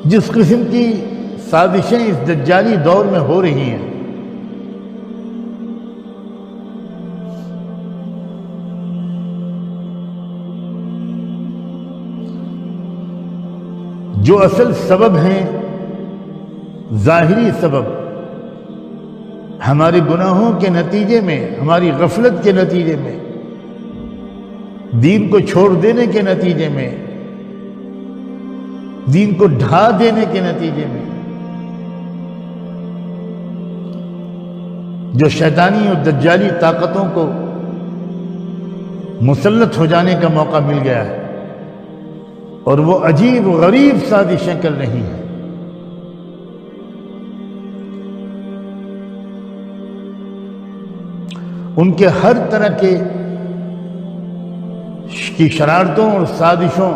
جس قسم کی سازشیں اس دجالی دور میں ہو رہی ہیں، جو اصل سبب ہیں، ظاہری سبب ہمارے گناہوں کے نتیجے میں، ہماری غفلت کے نتیجے میں، دین کو چھوڑ دینے کے نتیجے میں، دین کو ڈھا دینے کے نتیجے میں، جو شیطانی اور دجالی طاقتوں کو مسلط ہو جانے کا موقع مل گیا ہے، اور وہ عجیب و غریب سازشیں کر رہی ہیں۔ ان کے ہر طرح کی شرارتوں اور سازشوں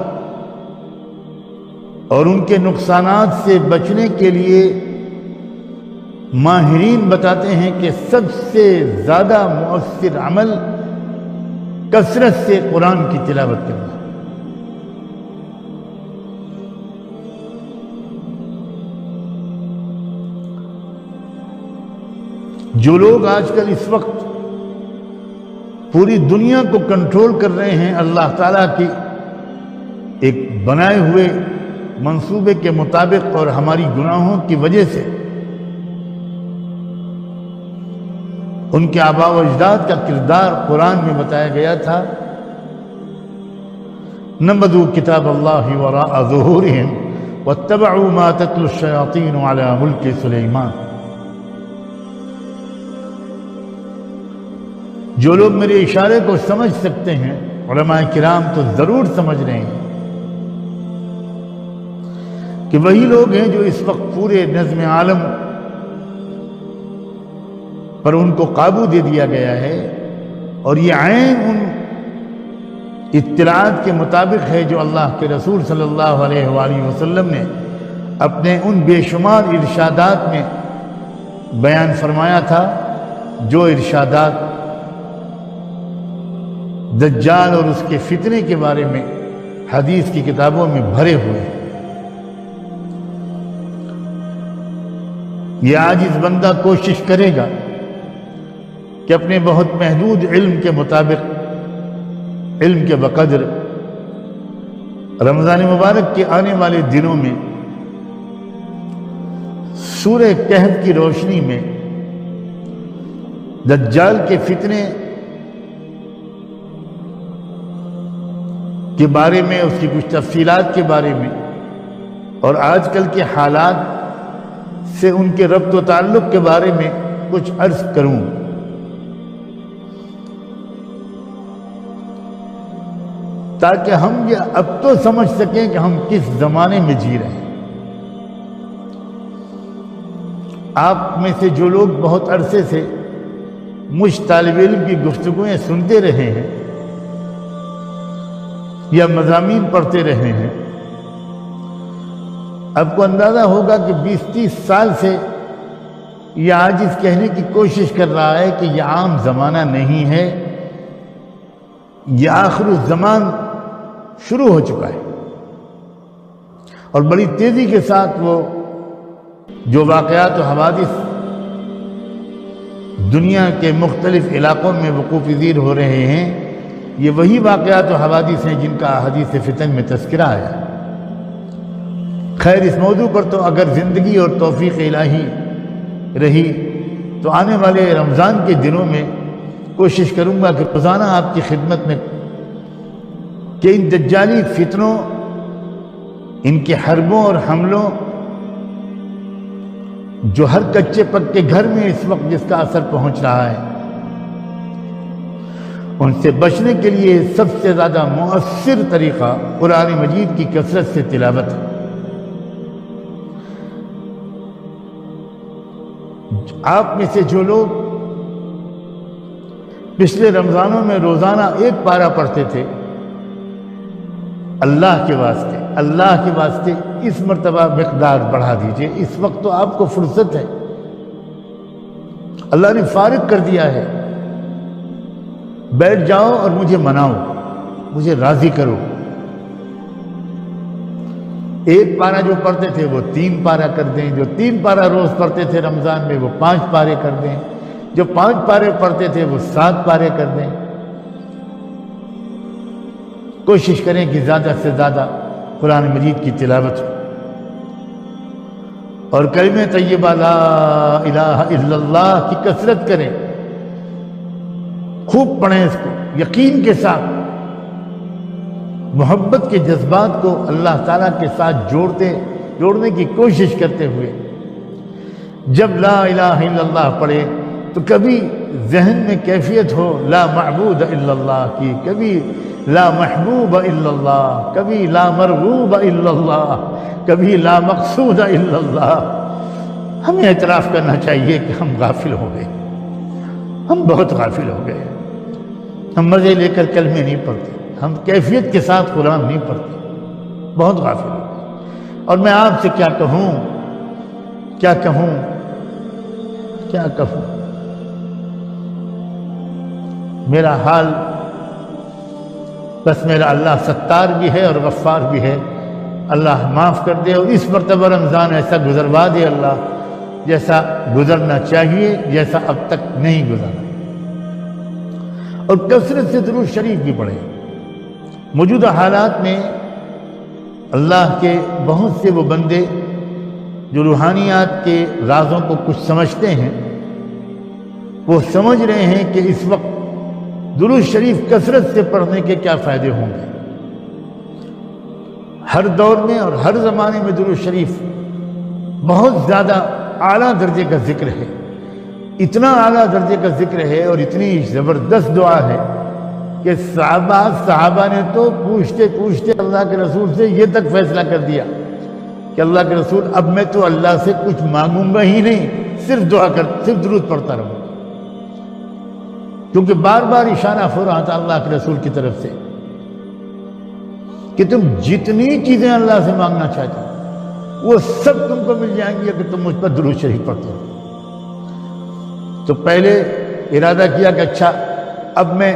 اور ان کے نقصانات سے بچنے کے لیے ماہرین بتاتے ہیں کہ سب سے زیادہ مؤثر عمل کثرت سے قرآن کی تلاوت کرنا ہے۔ جو لوگ آج کل اس وقت پوری دنیا کو کنٹرول کر رہے ہیں اللہ تعالیٰ کی ایک بنائے ہوئے منصوبے کے مطابق اور ہماری گناہوں کی وجہ سے، ان کے آباء و اجداد کا کردار قرآن میں بتایا گیا تھا۔ نبذوا کتاب اللہ وراء ظہورہم واتبعوا ما تتلو الشیاطین علی ملک سلیمان۔ جو لوگ میرے اشارے کو سمجھ سکتے ہیں، علماء کرام تو ضرور سمجھ رہے ہیں کہ وہی لوگ ہیں جو اس وقت پورے نظم عالم پر ان کو قابو دے دیا گیا ہے، اور یہ عین ان اطلاعات کے مطابق ہے جو اللہ کے رسول صلی اللہ علیہ وآلہ وسلم نے اپنے ان بے شمار ارشادات میں بیان فرمایا تھا، جو ارشادات دجال اور اس کے فتنے کے بارے میں حدیث کی کتابوں میں بھرے ہوئے ہیں۔ یہ عاجز بندہ کوشش کرے گا کہ اپنے بہت محدود علم کے مطابق، علم کے بقدر، رمضان مبارک کے آنے والے دنوں میں سورہ کہف کی روشنی میں دجال کے فتنے کے بارے میں، اس کی کچھ تفصیلات کے بارے میں، اور آج کل کے حالات سے ان کے ربط و تعلق کے بارے میں کچھ عرض کروں۔ تاکہ ہم یہ اب تو سمجھ سکیں کہ ہم کس زمانے میں جی رہے ہیں۔ آپ میں سے جو لوگ بہت عرصے سے مجھ طالب علم کی گفتگویں سنتے رہے ہیں یا مضامین پڑھتے رہے ہیں، آپ کو اندازہ ہوگا کہ 20-30 سال سے یہ عاجز کہنے کی کوشش کر رہا ہے کہ یہ عام زمانہ نہیں ہے، یہ آخر الزمان شروع ہو چکا ہے، اور بڑی تیزی کے ساتھ وہ جو واقعات و حوادث دنیا کے مختلف علاقوں میں وقوع پذیر ہو رہے ہیں، یہ وہی واقعات و حوادث ہیں جن کا حدیث فتن میں تذکرہ آیا۔ خیر، اس موضوع پر تو اگر زندگی اور توفیق الہی رہی تو آنے والے رمضان کے دنوں میں کوشش کروں گا کہ روزانہ آپ کی خدمت میں کہ ان دجالی فتنوں، ان کے حربوں اور حملوں جو ہر کچے پکے گھر میں اس وقت جس کا اثر پہنچ رہا ہے، ان سے بچنے کے لیے سب سے زیادہ مؤثر طریقہ قرآن مجید کی کثرت سے تلاوت ہے۔ آپ میں سے جو لوگ پچھلے رمضانوں میں روزانہ ایک پارہ پڑھتے تھے، اللہ کے واسطے اس مرتبہ مقدار بڑھا دیجئے۔ اس وقت تو آپ کو فرصت ہے، اللہ نے فارغ کر دیا ہے، بیٹھ جاؤ اور مجھے مناؤ، مجھے راضی کرو۔ ایک پارہ جو پڑھتے تھے وہ 3 پارہ کر دیں، جو 3 پارہ روز پڑھتے تھے رمضان میں وہ 5 پارے کر دیں، جو 5 پارے پڑھتے تھے وہ 7 پارے کر دیں۔ کوشش کریں کہ زیادہ سے زیادہ قرآن مجید کی تلاوت ہو، اور کلمہ طیبہ لا الہ الا اللہ کی کثرت کریں، خوب پڑھیں اس کو یقین کے ساتھ، محبت کے جذبات کو اللہ تعالیٰ کے ساتھ جوڑنے کی کوشش کرتے ہوئے جب لا الہ الا اللہ پڑھے تو کبھی ذہن میں کیفیت ہو لا معبود الا اللہ کی، کبھی لا محبوب الا اللہ، کبھی لا مرغوب الا اللہ، کبھی لا مقصود الا اللہ۔ ہمیں اعتراف کرنا چاہیے کہ ہم غافل ہو گئے، ہم بہت غافل ہو گئے، ہم مزے لے کر کلمے نہیں پڑھتے، ہم کیفیت کے ساتھ قرآن نہیں پڑھتے، بہت غافل ہو گئے۔ اور میں آپ سے کیا کہوں، میرا حال بس میرا اللہ ستار بھی ہے اور غفار بھی ہے، اللہ معاف کر دے، اور اس مرتبہ رمضان ایسا گزروا دے اللہ جیسا گزرنا چاہیے، جیسا اب تک نہیں گزرا، اور کثرت سے درود شریف بھی پڑھیں۔ موجودہ حالات میں اللہ کے بہت سے وہ بندے جو روحانیات کے رازوں کو کچھ سمجھتے ہیں، وہ سمجھ رہے ہیں کہ اس وقت درود شریف کثرت سے پڑھنے کے کیا فائدے ہوں گے۔ ہر دور میں اور ہر زمانے میں درود شریف بہت زیادہ اعلیٰ درجے کا ذکر ہے، اتنا اعلیٰ درجے کا ذکر ہے اور اتنی زبردست دعا ہے کہ صحابہ نے تو پوچھتے پوچھتے اللہ کے رسول سے یہ تک فیصلہ کر دیا کہ اللہ کے رسول اب میں تو اللہ سے کچھ مانگوں گا ہی نہیں، صرف درود پڑھتا رہوں، کیونکہ بار بار اشارہ ہو رہا تھا اللہ کے رسول کی طرف سے کہ تم جتنی چیزیں اللہ سے مانگنا چاہتے ہو وہ سب تم کو مل جائیں گی اگر تم مجھ پر درود شریف پڑھتے ہو۔ تو پہلے ارادہ کیا کہ اچھا اب میں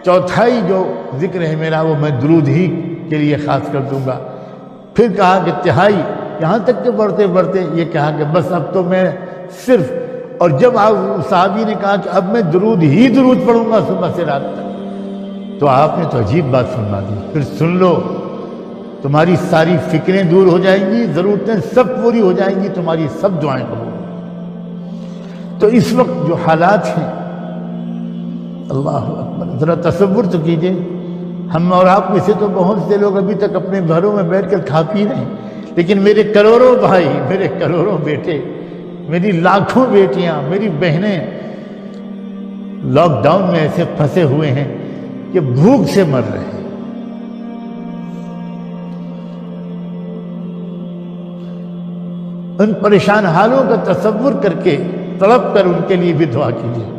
چوتھائی جو ذکر ہے میرا وہ میں درود ہی کے لیے خاص کر دوں گا، پھر کہا کہ تہائی، یہاں تک کہ بڑھتے بڑھتے یہ کہا کہ بس اب تو میں صرف، اور جب صحابی نے کہا کہ اب میں درود پڑھوں گا صبح سے رات تک، تو آپ نے تو عجیب بات سنا دی، پھر سن لو تمہاری ساری فکریں دور ہو جائیں گی، ضرورتیں سب پوری ہو جائیں گی، تمہاری سب دعائیں قبول ہوں گی۔ تو اس وقت جو حالات ہیں، اللہ اکبر، ذرا تصور تو کیجئے، ہم اور آپ میں سے تو بہت سے لوگ ابھی تک اپنے گھروں میں بیٹھ کر کھا پی رہے ہیں، لیکن میرے کروڑوں بھائی، میرے کروڑوں بیٹے، میری لاکھوں بیٹیاں، میری بہنیں لاک ڈاؤن میں ایسے پھنسے ہوئے ہیں کہ بھوک سے مر رہے ہیں۔ ان پریشان حالوں کا تصور کر کے تڑپ کر ان کے لیے بھی دعا کیجیے،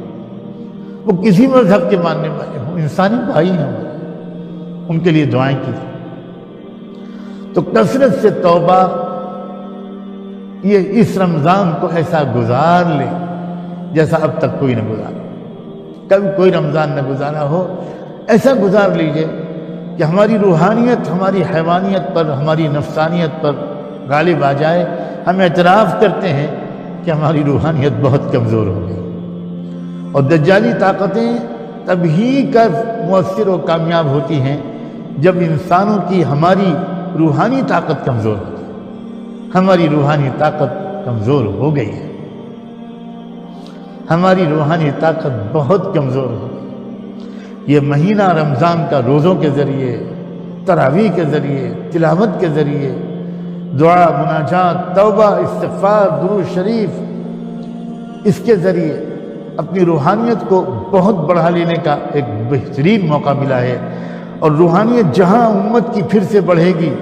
وہ کسی مذہب کے ماننے والے ہوں، انسانی بھائی ہیں، ان کے لیے دعائیں کیجیے۔ تو کثرت سے توبہ، یہ اس رمضان کو ایسا گزار لے جیسا اب تک کوئی نہ گزارا، کبھی کوئی رمضان نہ گزارا ہو، ایسا گزار لیجئے کہ ہماری روحانیت ہماری حیوانیت پر، ہماری نفسانیت پر غالب آ جائے۔ ہم اعتراف کرتے ہیں کہ ہماری روحانیت بہت کمزور ہو گئی، اور دجالی طاقتیں تب ہی مؤثر و کامیاب ہوتی ہیں جب انسانوں کی ہماری روحانی طاقت کمزور ہوتی ہے۔ ہماری روحانی طاقت کمزور ہو گئی ہے، ہماری روحانی طاقت بہت کمزور ہو گئی۔ یہ مہینہ رمضان کا روزوں کے ذریعے، تراویح کے ذریعے، تلاوت کے ذریعے، دعا، مناجات، توبہ، استغفار، درود شریف، اس کے ذریعے اپنی روحانیت کو بہت بڑھا لینے کا ایک بہترین موقع ملا ہے، اور روحانیت جہاں امت کی پھر سے بڑھے گی،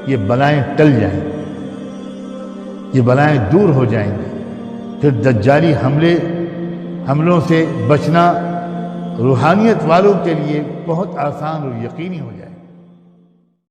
یہ بلائیں ٹل جائیں گی، یہ بلائیں دور ہو جائیں گی، پھر دجالی حملوں سے بچنا روحانیت والوں کے لیے بہت آسان اور یقینی ہو جائے۔